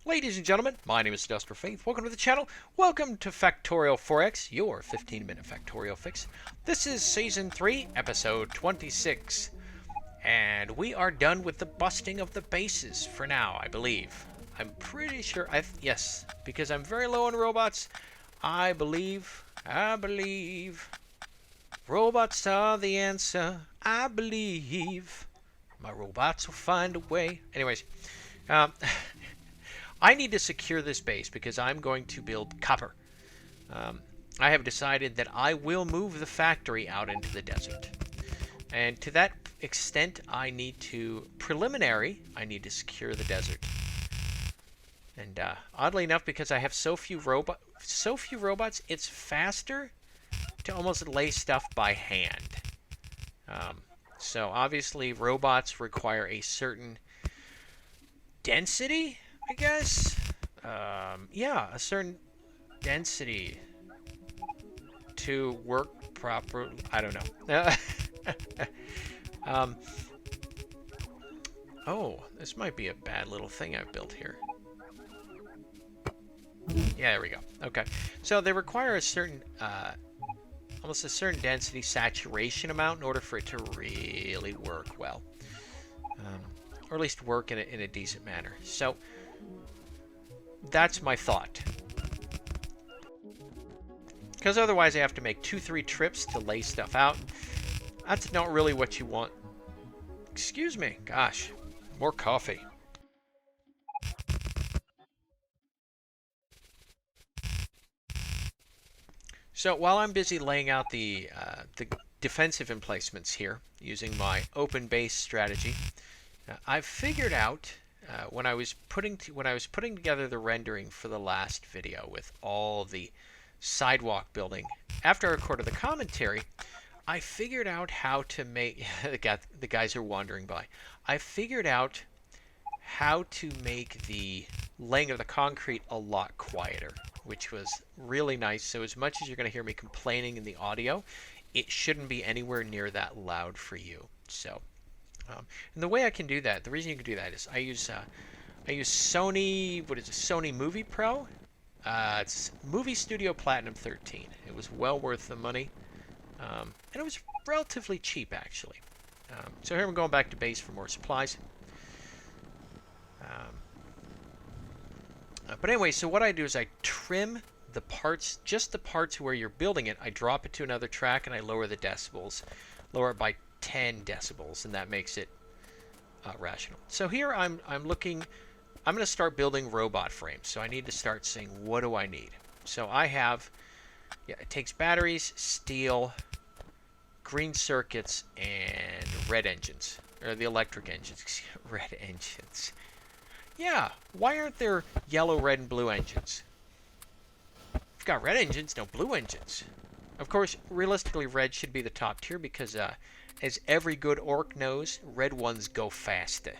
Ladies and gentlemen, my name is Duster Faith. Welcome to the channel. Welcome to Factorial 4X, your 15-minute factorial fix. This is Season 3, Episode 26. And we are done with the busting of the bases for now, I believe. I'm pretty sure, yes, because I'm very low on robots. I believe, robots are the answer. I believe my robots will find a way. Anyways, I need to secure this base because I'm going to build copper. I have decided that I will move the factory out into the desert. And to that extent, I need to secure the desert. And oddly enough, because I have so few robots, it's faster to almost lay stuff by hand. So obviously, robots require a certain density, I guess. Yeah, a certain density to work properly. I don't know. Oh, this might be a bad little thing I've built here. Yeah, there we go. Okay, so they require a certain, almost a certain density saturation amount in order for it to really work well, or at least work in a decent manner. So that's my thought. Because otherwise I have to make 2-3 trips to lay stuff out. That's not really what you want. Excuse me. Gosh, more coffee. So while I'm busy laying out the defensive emplacements here using my open base strategy, I've figured out when I was putting together the rendering for the last video with all the sidewalk building. After I recorded the commentary, I figured out how to make the guys are wandering by. I figured out how to make the laying of the concrete a lot quieter, which was really nice. So as much as you're going to hear me complaining in the audio, it shouldn't be anywhere near that loud for you. So, and the way I can do that, the reason you can do that is I use Sony, Sony Movie Pro. It's Movie Studio Platinum 13. It was well worth the money, and it was relatively cheap actually. So here I'm going back to base for more supplies. But anyway, so what I do is I trim the parts, just the parts where you're building it. I drop it to another track and I lower the decibels, lower it by 10 decibels, and that makes it rational. So here I'm going to start building robot frames. So I need to start saying, what do I need? So I have, it takes batteries, steel, green circuits, and red engines, or the electric engines, red engines. Yeah, why aren't there yellow, red, and blue engines? We've got red engines, no blue engines. Of course, realistically, red should be the top tier because, as every good orc knows, red ones go faster.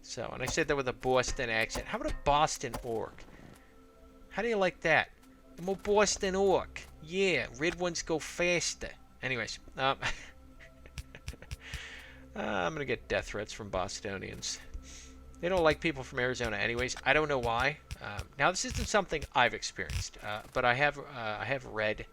So, and I said that with a Boston accent. How about a Boston orc? How do you like that? I'm a Boston orc. Yeah, red ones go faster. Anyways, I'm going to get death threats from Bostonians. They don't like people from Arizona anyways. I don't know why. Now, this isn't something I've experienced, but I have read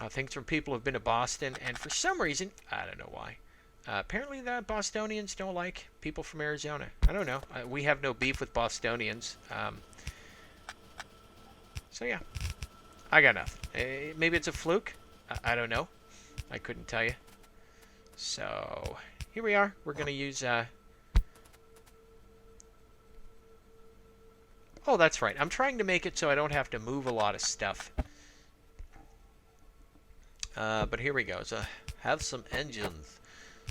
things from people who've been to Boston, and for some reason, I don't know why, apparently the Bostonians don't like people from Arizona. I don't know. We have no beef with Bostonians. So yeah, I got nothing. Maybe it's a fluke. I don't know. I couldn't tell you. So here we are. We're going to use... Oh, that's right. I'm trying to make it so I don't have to move a lot of stuff. But here we go. So have some engines.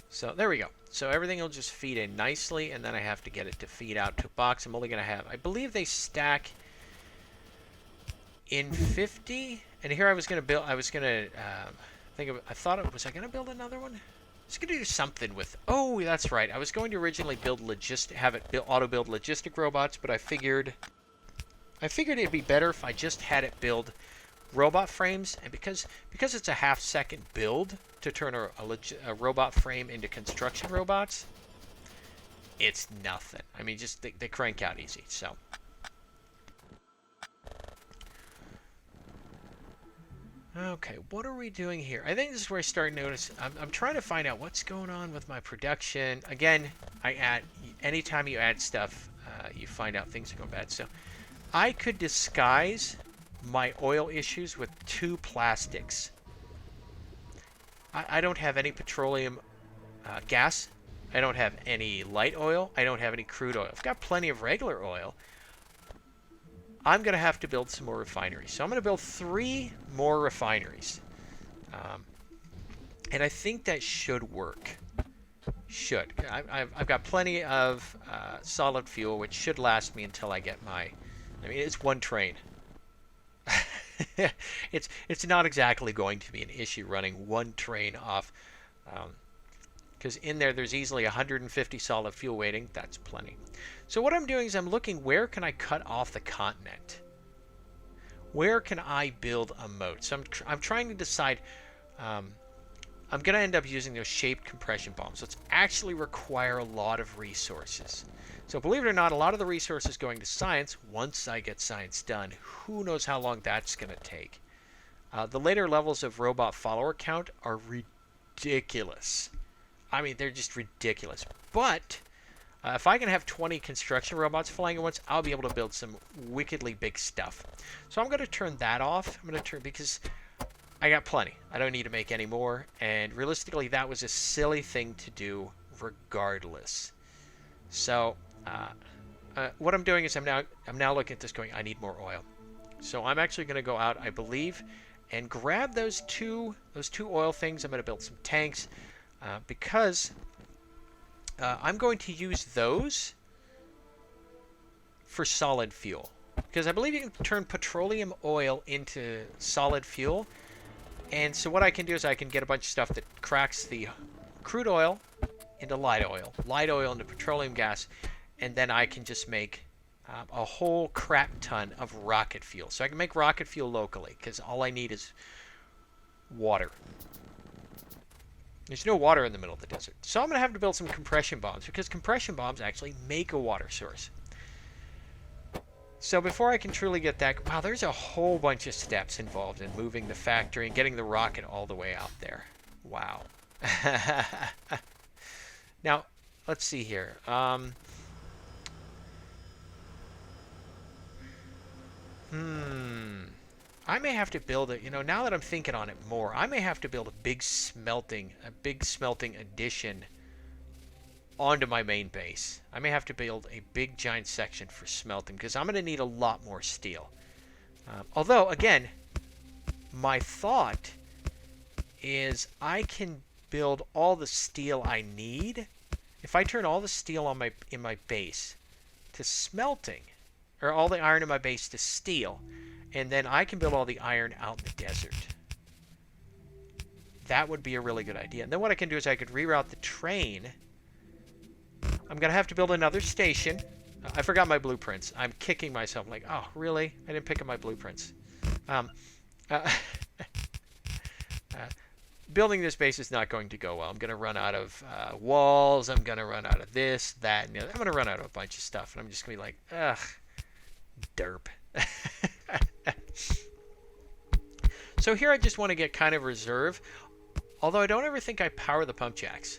So there we go. So everything will just feed in nicely, and then I have to get it to feed out to a box. I'm only going to have, I believe they stack in 50. And here I was going to build, I was going to, was I going to build another one? I was going to do something with, oh, that's right. I was going to originally build auto-build logistic robots, but I figured it'd be better if I just had it build robot frames, and because it's a half-second build to turn a robot frame into construction robots, it's nothing. I mean, just they crank out easy. So Okay, what are we doing here? I think this is where I start noticing. I'm trying to find out what's going on with my production. Again, anytime you add stuff, you find out things are going bad. So I could disguise my oil issues with two plastics. I don't have any petroleum gas. I don't have any light oil. I don't have any crude oil. I've got plenty of regular oil. I'm going to have to build some more refineries. So I'm going to build 3 more refineries. And I think that should work. I've got plenty of solid fuel, which should last me until I get my... I mean, it's 1 train. It's not exactly going to be an issue running 1 train off. Because in there's easily 150 solid fuel waiting. That's plenty. So what I'm doing is I'm looking, where can I cut off the continent? Where can I build a moat? So I'm trying to decide. I'm going to end up using those shaped compression bombs, which actually require a lot of resources. So believe it or not, a lot of the resources going to science, once I get science done, who knows how long that's going to take. The later levels of robot follower count are ridiculous. I mean, they're just ridiculous. But if I can have 20 construction robots flying at once, I'll be able to build some wickedly big stuff. So I'm going to turn that off. I'm going to turn, because I got plenty. I don't need to make any more. And realistically, that was a silly thing to do regardless. So what I'm doing is I'm now looking at this going, I need more oil. So I'm actually going to go out, I believe, and grab those two oil things. I'm going to build some tanks. Because I'm going to use those for solid fuel. Because I believe you can turn petroleum oil into solid fuel. And so what I can do is I can get a bunch of stuff that cracks the crude oil into light oil into petroleum gas, and then I can just make a whole crap ton of rocket fuel. So I can make rocket fuel locally, because all I need is water. There's no water in the middle of the desert. So I'm going to have to build some compression bombs, because compression bombs actually make a water source. So before I can truly get that... Wow, there's a whole bunch of steps involved in moving the factory and getting the rocket all the way out there. Wow. Now, let's see here. I may have to build it, now that I'm thinking on it more, I may have to build a big smelting addition onto my main base. I may have to build a big giant section for smelting, because I'm going to need a lot more steel. Although, again, my thought is I can build all the steel I need if I turn all the steel in my base to smelting, or all the iron in my base to steel. And then I can build all the iron out in the desert. That would be a really good idea. And then what I can do is I could reroute the train. I'm going to have to build another station. I forgot my blueprints. I'm kicking myself. Like, oh, really? I didn't pick up my blueprints. Building this base is not going to go well. I'm going to run out of walls. I'm going to run out of this, that, and the other. I'm going to run out of a bunch of stuff. And I'm just going to be like, ugh, derp. So here I just want to get kind of reserve, although I don't ever think I power the pump jacks.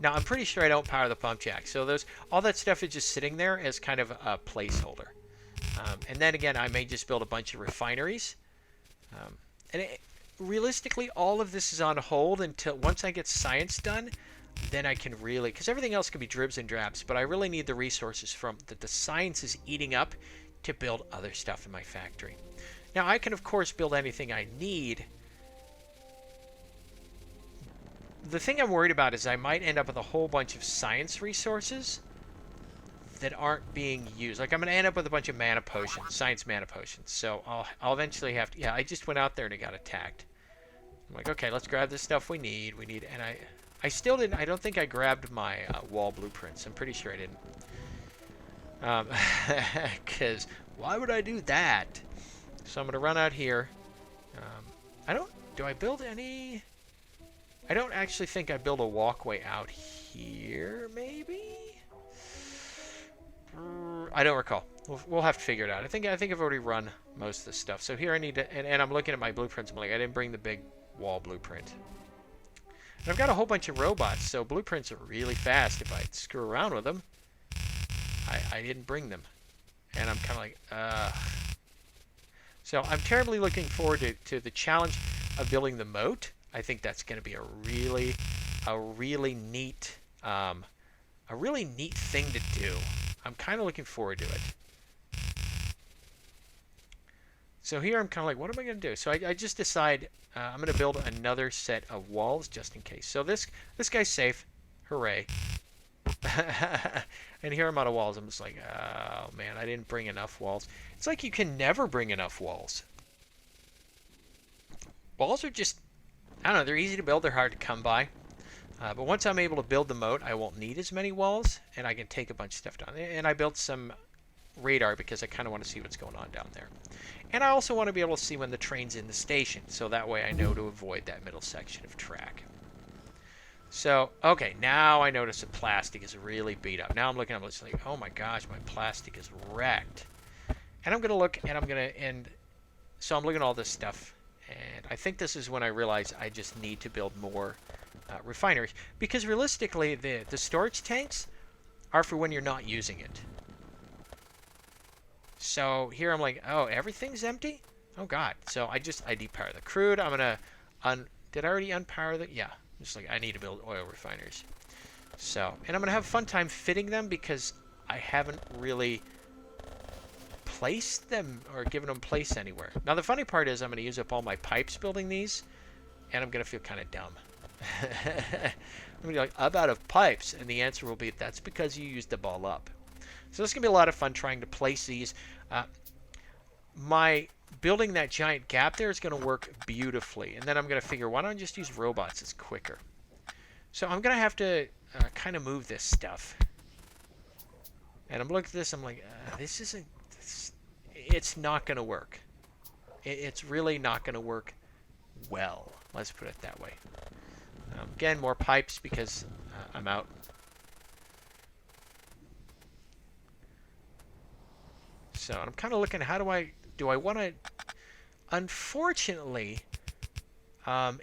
Now I'm pretty sure I don't power the pump jacks, so all that stuff is just sitting there as kind of a placeholder. And then again, I may just build a bunch of refineries. Realistically, all of this is on hold until once I get science done. Then I can really, because everything else can be dribs and drabs, but I really need the resources that the science is eating up to build other stuff in my factory. Now I can of course build anything I need. The thing I'm worried about is I might end up with a whole bunch of science resources that aren't being used. Like I'm going to end up with a bunch of mana potions, science mana potions. So I'll eventually have to, yeah, I just went out there and it got attacked. I'm like, okay, let's grab the stuff we need, and I still didn't, I don't think I grabbed my wall blueprints. I'm pretty sure I didn't. Because why would I do that? So I'm going to run out here. Do I build any? I don't actually think I build a walkway out here, maybe? I don't recall. We'll have to figure it out. I think I've already run most of this stuff. So here I need to, and I'm looking at my blueprints. I'm like, I didn't bring the big wall blueprint. And I've got a whole bunch of robots, so blueprints are really fast. If I screw around with them, I didn't bring them. And I'm kind of like, So I'm terribly looking forward to the challenge of building the moat. I think that's going to be a really neat thing to do. I'm kind of looking forward to it. So here I'm kind of like, what am I going to do? So I just decide I'm going to build another set of walls just in case. So this guy's safe. Hooray. And here I'm out of walls. I'm just like, oh man, I didn't bring enough walls. It's like you can never bring enough walls. Walls are just, I don't know, they're easy to build. They're hard to come by. But once I'm able to build the moat, I won't need as many walls, and I can take a bunch of stuff down. And I built some radar because I kind of want to see what's going on down there. And I also want to be able to see when the train's in the station, so that way I know to avoid that middle section of track. So, okay, now I notice the plastic is really beat up. Now I'm looking, I'm just like, oh my gosh, my plastic is wrecked. And I'm going to look, and so I'm looking at all this stuff, and I think this is when I realize I just need to build more refineries. Because realistically, the storage tanks are for when you're not using it. So here I'm like, oh, everything's empty? Oh god. So I depower the crude. I'm gonna did I already unpower the? Yeah. Just like I need to build oil refineries. So, and I'm gonna have a fun time fitting them because I haven't really placed them or given them place anywhere. Now the funny part is I'm gonna use up all my pipes building these, and I'm gonna feel kind of dumb. I'm gonna be like, I'm out of pipes, and the answer will be that's because you used them all up. So this is going to be a lot of fun trying to place these. My building that giant gap there is going to work beautifully. And then I'm going to figure, why don't I just use robots? It's quicker. So I'm going to have to kind of move this stuff. And I'm looking at this, I'm like, it's not going to work. It's really not going to work well. Let's put it that way. Again, more pipes because I'm out. So I'm kind of looking, how do I want to, unfortunately, I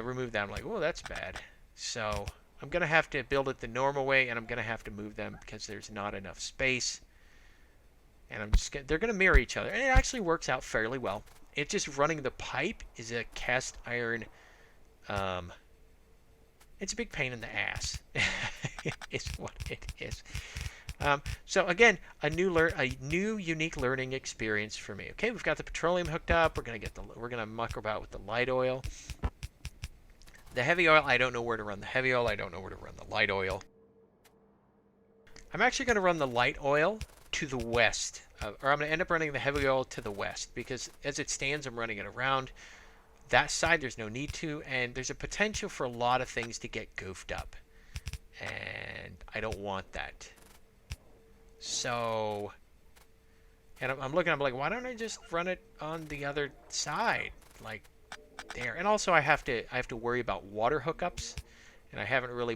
removed that. I'm like, oh, that's bad. So I'm going to have to build it the normal way, and I'm going to have to move them because there's not enough space. And they're going to mirror each other. And it actually works out fairly well. It's just running the pipe is a cast iron, it's a big pain in the ass. Is what it is. So again, a new unique learning experience for me. Okay, we've got the petroleum hooked up. We're gonna muck about with the light oil. The heavy oil, I don't know where to run the heavy oil. I don't know where to run the light oil. I'm actually going to run the light oil to the west, or I'm going to end up running the heavy oil to the west because as it stands, I'm running it around that side. There's no need to, and there's a potential for a lot of things to get goofed up, and I don't want that. So, and I'm looking, I'm like, why don't I just run it on the other side, like there? And also I have to worry about water hookups, and I haven't really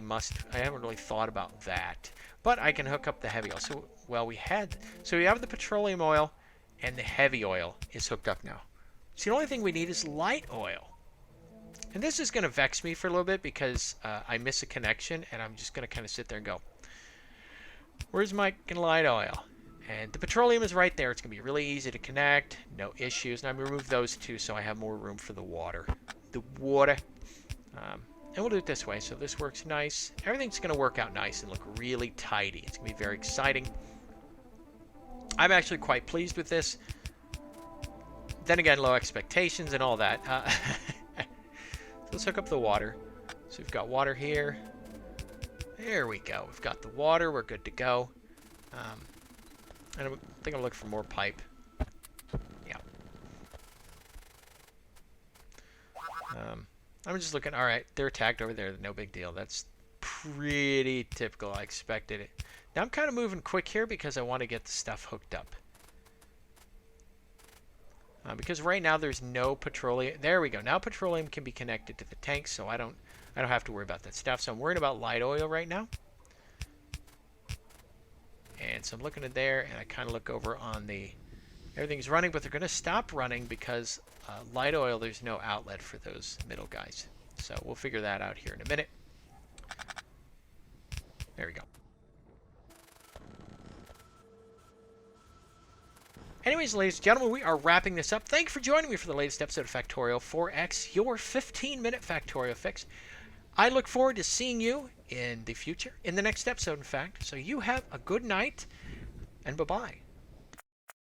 thought about that. But I can hook up the heavy oil. So, well, we have the petroleum oil, and the heavy oil is hooked up now. So the only thing we need is light oil. And this is going to vex me for a little bit because I miss a connection, and I'm just going to kind of sit there and go, where's my light oil? And the petroleum is right there. It's going to be really easy to connect. No issues. And I'm going to remove those two so I have more room for the water. And we'll do it this way. So this works nice. Everything's going to work out nice and look really tidy. It's going to be very exciting. I'm actually quite pleased with this. Then again, low expectations and all that. So let's hook up the water. So we've got water here. There we go. We've got the water. We're good to go. And I think I'm looking for more pipe. Yeah. I'm just looking. All right, they're attacked over there. No big deal. That's pretty typical. I expected it. Now I'm kind of moving quick here because I want to get the stuff hooked up. Because right now there's no petroleum. There we go. Now petroleum can be connected to the tank, so I don't have to worry about that stuff. So I'm worried about light oil right now. And so I'm looking at there, and I kind of look over on the, everything's running, but they're going to stop running because light oil, there's no outlet for those middle guys. So we'll figure that out here in a minute. There we go. Anyways, ladies and gentlemen, we are wrapping this up. Thank you for joining me for the latest episode of Factorial 4X, your 15-minute Factorial fix. I look forward to seeing you in the future, in the next episode, in fact. So you have a good night, and bye-bye.